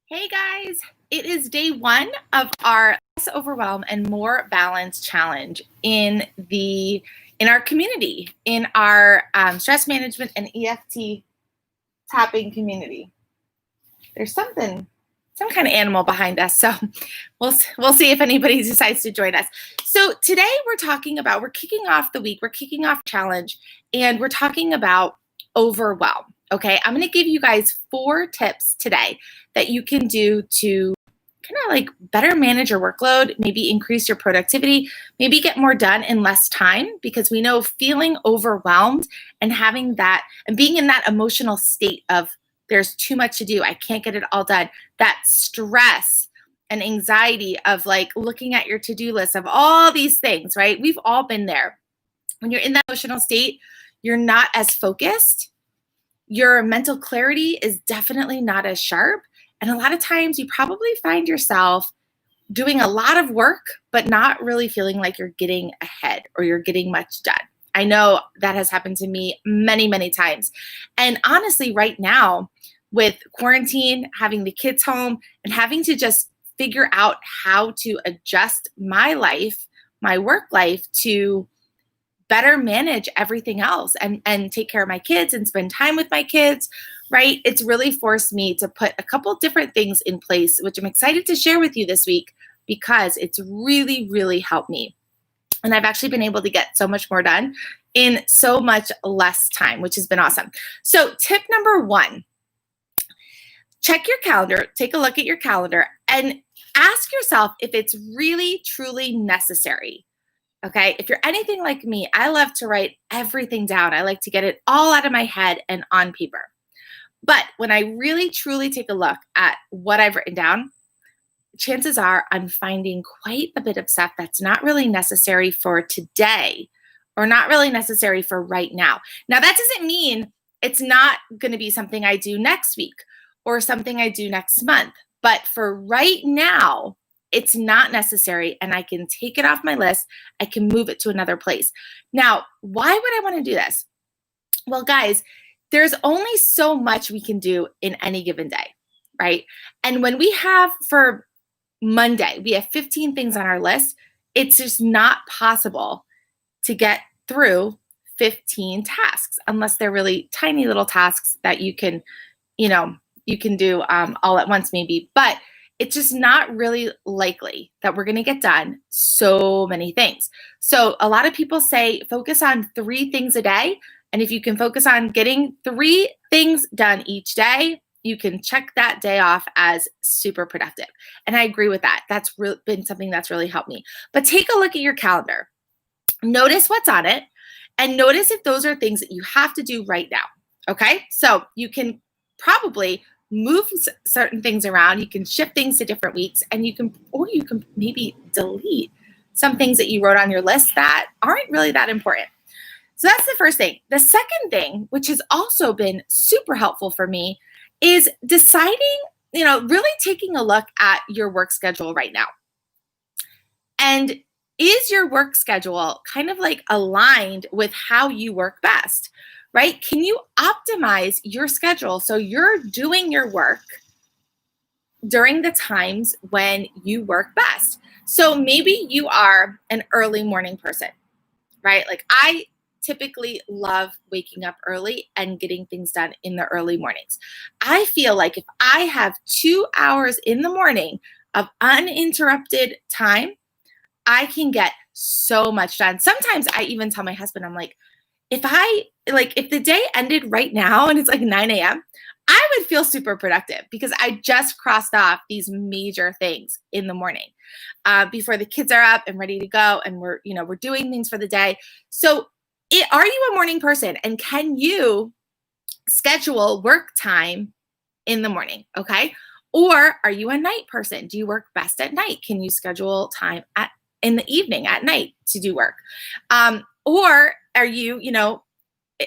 Hey guys, it is day one of our Less Overwhelm and More Balance challenge in our community, in our stress management and EFT tapping community. There's some kind of animal behind us, so we'll see if anybody decides to join us. So today we're kicking off the week, we're kicking off challenge, and we're talking about overwhelm. Okay, I'm going to give you guys 4 tips today that you can do to kind of like better manage your workload, maybe increase your productivity, maybe get more done in less time, because we know feeling overwhelmed and having that and being in that emotional state of there's too much to do, I can't get it all done, that stress and anxiety of like looking at your to-do list of all these things, right? We've all been there. When you're in that emotional state, you're not as focused. Your mental clarity is definitely not as sharp. And a lot of times you probably find yourself doing a lot of work, but not really feeling like you're getting ahead or you're getting much done. I know that has happened to me many, many times. And honestly, right now, with quarantine, having the kids home, and having to just figure out how to adjust my life, my work life, to better manage everything else and take care of my kids and spend time with my kids, right? It's really forced me to put a couple different things in place, which I'm excited to share with you this week because it's really, really helped me. And I've actually been able to get so much more done in so much less time, which has been awesome. So tip number 1, check your calendar, take a look at your calendar, and ask yourself if it's really, truly necessary. Okay, if you're anything like me, I love to write everything down. I like to get it all out of my head and on paper. But when I really truly take a look at what I've written down, chances are I'm finding quite a bit of stuff that's not really necessary for today or not really necessary for right now. Now, that doesn't mean it's not going to be something I do next week or something I do next month. But for right now, it's not necessary, and I can take it off my list. I can move it to another place. Now, why would I want to do this? Well, guys, there's only so much we can do in any given day, right? And when we have for Monday, we have 15 things on our list, it's just not possible to get through 15 tasks unless they're really tiny little tasks that you can do all at once maybe. But it's just not really likely that we're going to get done so many things. So a lot of people say focus on 3 things a day. And if you can focus on getting 3 things done each day, you can check that day off as super productive. And I agree with that. That's been something that's really helped me. But take a look at your calendar. Notice what's on it and notice if those are things that you have to do right now. Okay? So you can probably move certain things around. You can shift things to different weeks, and you can maybe delete some things that you wrote on your list that aren't really that important. So that's the first thing. The second thing, which has also been super helpful for me, is deciding, really taking a look at your work schedule right now. And is your work schedule kind of like aligned with how you work best? Right? Can you optimize your schedule so you're doing your work during the times when you work best? So maybe you are an early morning person, right? Like I typically love waking up early and getting things done in the early mornings. I feel like if I have 2 hours in the morning of uninterrupted time, I can get so much done. Sometimes I even tell my husband, I'm like, if the day ended right now and it's like 9 a.m., I would feel super productive because I just crossed off these major things in the morning before the kids are up and ready to go, and we're doing things for the day. So are you a morning person, and can you schedule work time in the morning? Okay. Or are you a night person? Do you work best at night? Can you schedule time in the evening at night to do work? Or are you,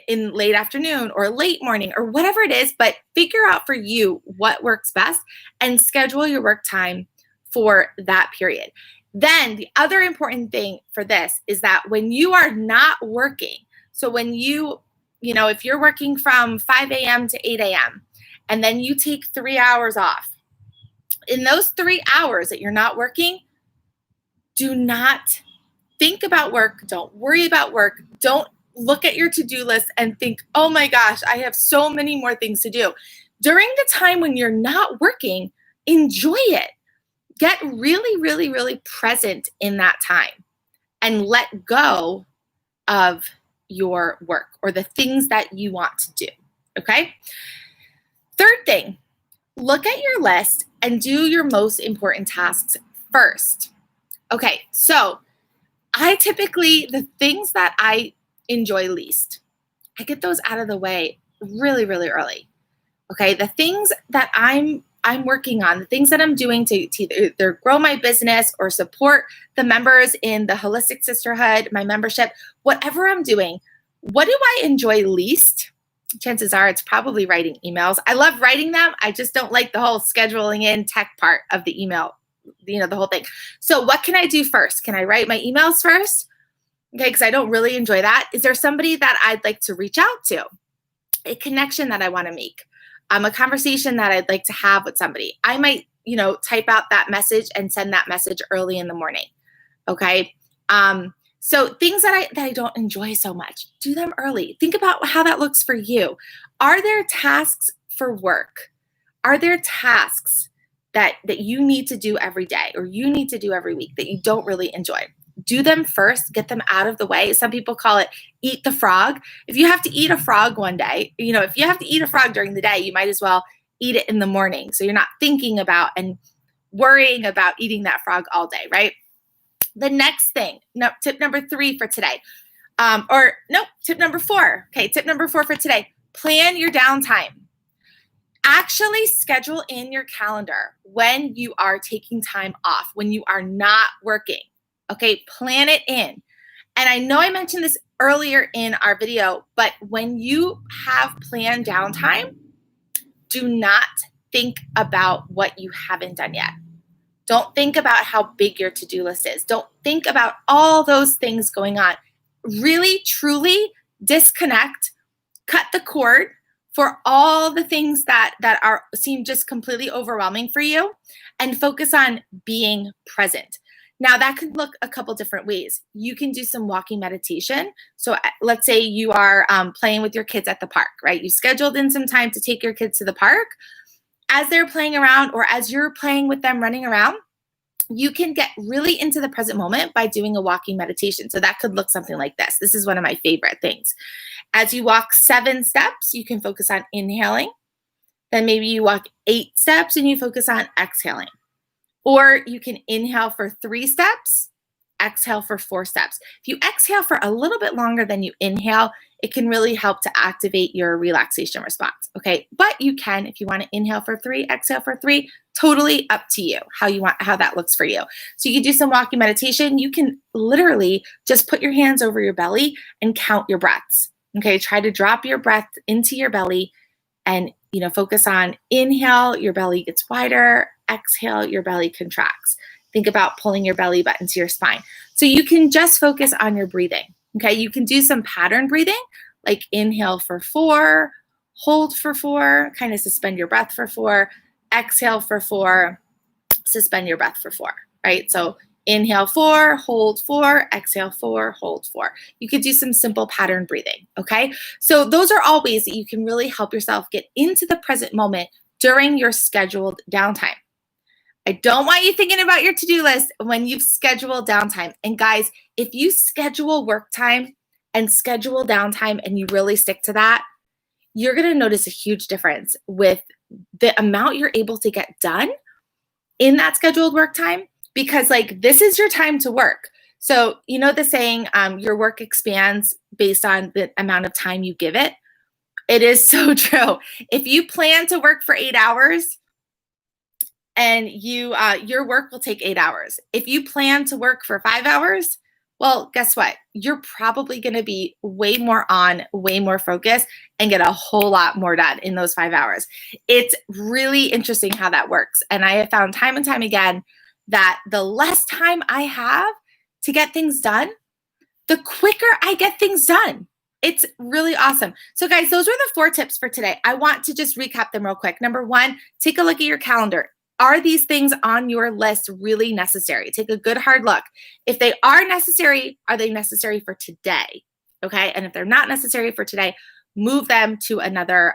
in late afternoon or late morning or whatever it is, but figure out for you what works best and schedule your work time for that period. Then the other important thing for this is that when you are not working, so when if you're working from 5 a.m. to 8 a.m. and then you take 3 hours off, in those 3 hours that you're not working, do not think about work. Don't worry about work. Don't look at your to-do list and think, oh my gosh, I have so many more things to do. During the time when you're not working, enjoy it. Get really, really, really present in that time and let go of your work or the things that you want to do, okay? Third thing, look at your list and do your most important tasks first. Okay, so I typically, the things that I enjoy least, I get those out of the way really, really early. Okay, the things that I'm working on, the things that I'm doing to either grow my business or support the members in the Holistic Sisterhood, my membership, whatever I'm doing, what do I enjoy least? Chances are it's probably writing emails. I love writing them. I just don't like the whole scheduling in tech part of the email, the whole thing. So what can I do first? Can I write my emails first? Okay, because I don't really enjoy that. Is there somebody that I'd like to reach out to? A connection that I want to make? A conversation that I'd like to have with somebody. I might, type out that message and send that message early in the morning. Okay. So things that I don't enjoy so much, do them early. Think about how that looks for you. Are there tasks for work? Are there tasks that you need to do every day or you need to do every week that you don't really enjoy? Do them first, get them out of the way. Some people call it eat the frog. If you have to eat a frog one day, if you have to eat a frog during the day, you might as well eat it in the morning. So you're not thinking about and worrying about eating that frog all day, right? The next thing, tip number 3 for today, tip number 4. Okay, tip number 4 for today, plan your downtime. Actually schedule in your calendar when you are taking time off, when you are not working. Okay, plan it in. And I know I mentioned this earlier in our video, but when you have planned downtime, do not think about what you haven't done yet. Don't think about how big your to-do list is. Don't think about all those things going on. Really, truly disconnect, cut the cord for all the things that seem just completely overwhelming for you and focus on being present. Now, that could look a couple different ways. You can do some walking meditation. So let's say you are playing with your kids at the park, right? You scheduled in some time to take your kids to the park. As they're playing around or as you're playing with them running around, you can get really into the present moment by doing a walking meditation. So that could look something like this. This is one of my favorite things. As you walk 7 steps, you can focus on inhaling. Then maybe you walk 8 steps and you focus on exhaling. Or you can inhale for 3 steps, exhale for 4 steps. If you exhale for a little bit longer than you inhale, it can really help to activate your relaxation response, okay? But you can, if you want to inhale for 3, exhale for 3, totally up to you, how that looks for you. So you can do some walking meditation. You can literally just put your hands over your belly and count your breaths, okay? Try to drop your breath into your belly and, focus on inhale, your belly gets wider, exhale, your belly contracts. Think about pulling your belly button to your spine. So you can just focus on your breathing. Okay, you can do some pattern breathing, like inhale for 4, hold for 4, kind of suspend your breath for 4, exhale for 4, suspend your breath for 4, right? So inhale 4, hold 4, exhale 4, hold 4. You could do some simple pattern breathing, okay? So those are all ways that you can really help yourself get into the present moment during your scheduled downtime. I don't want you thinking about your to-do list when you've scheduled downtime. And guys, if you schedule work time and schedule downtime and you really stick to that, you're going to notice a huge difference with the amount you're able to get done in that scheduled work time, because this is your time to work. So the saying, your work expands based on the amount of time you give it. It is so true. If you plan to work for 8 hours, and your work will take 8 hours. If you plan to work for 5 hours, well, guess what? You're probably going to be way more focused and get a whole lot more done in those 5 hours. It's really interesting how that works. And I have found time and time again that the less time I have to get things done, the quicker I get things done. It's really awesome. So guys, those were the 4 tips for today. I want to just recap them real quick. Number 1, take a look at your calendar. Are these things on your list really necessary? Take a good hard look. If they are necessary, are they necessary for today? Okay, and if they're not necessary for today, move them to another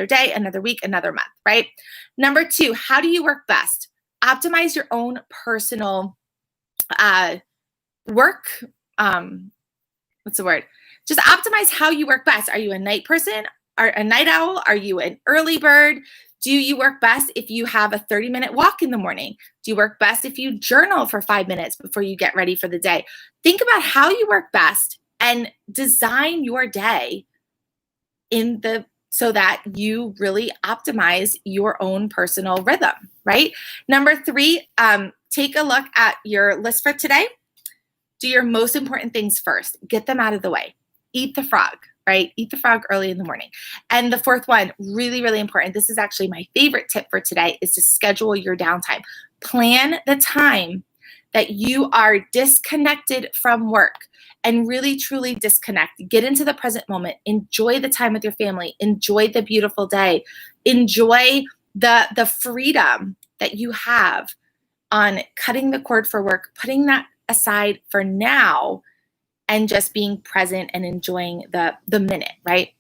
day, another week, another month, right? Number 2, how do you work best? Optimize your own personal work. What's the word? Just optimize how you work best. Are you a night person? Or a night owl? Are you an early bird? Do you work best if you have a 30-minute walk in the morning? Do you work best if you journal for 5 minutes before you get ready for the day? Think about how you work best and design your day so that you really optimize your own personal rhythm, right? Number 3, take a look at your list for today. Do your most important things first. Get them out of the way. Eat the frog, right? Eat the frog early in the morning. And the 4th one, really, really important. This is actually my favorite tip for today, is to schedule your downtime. Plan the time that you are disconnected from work and really, truly disconnect. Get into the present moment. Enjoy the time with your family. Enjoy the beautiful day. Enjoy the freedom that you have on cutting the cord for work, putting that aside for now, and just being present and enjoying the minute, right?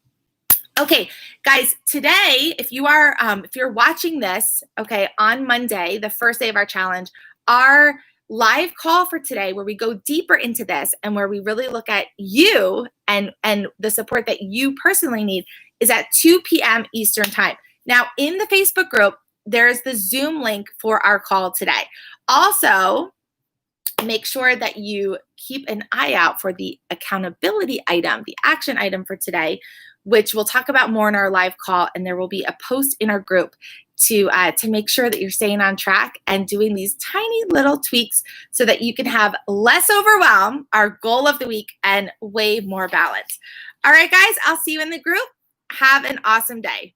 Okay, guys, today, if you're watching this, okay, on Monday, the first day of our challenge, our live call for today, where we go deeper into this and where we really look at you and the support that you personally need, is at 2 p.m. Eastern time. Now, in the Facebook group, there's the Zoom link for our call today. Also, make sure that you keep an eye out for the accountability item, the action item for today, which we'll talk about more in our live call. And there will be a post in our group to make sure that you're staying on track and doing these tiny little tweaks so that you can have less overwhelm, our goal of the week, and way more balance. All right, guys, I'll see you in the group. Have an awesome day.